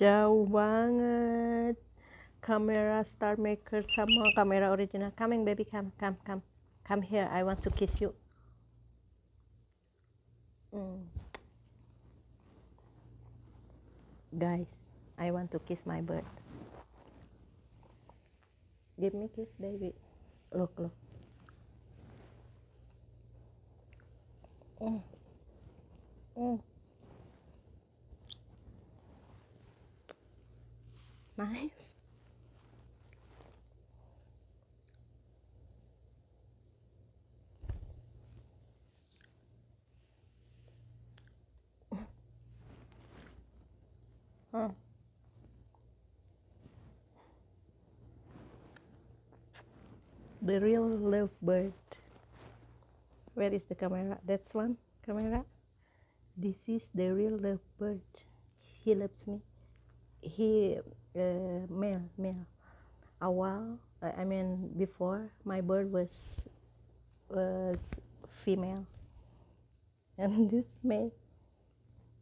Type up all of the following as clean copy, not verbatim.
Jauh banget. Kamera Star Maker sama kamera original. Coming baby, come here. I want to kiss you. Guys, I want to kiss my bird. Give me kiss, baby. Look. Nice. The real lovebird. Where is the camera? That's one camera. This is the real lovebird. He loves me. He male. A while, I mean before, my bird was female, and this male,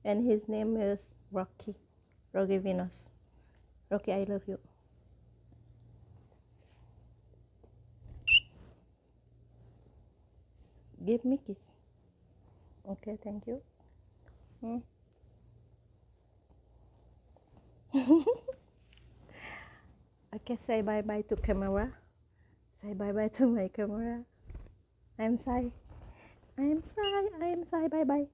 and his name is Rocky Venos. Rocky, I love you. Give me kiss. Okay, thank you. Okay, say bye bye to camera. Say bye bye to my camera. I'm Sai. Bye bye.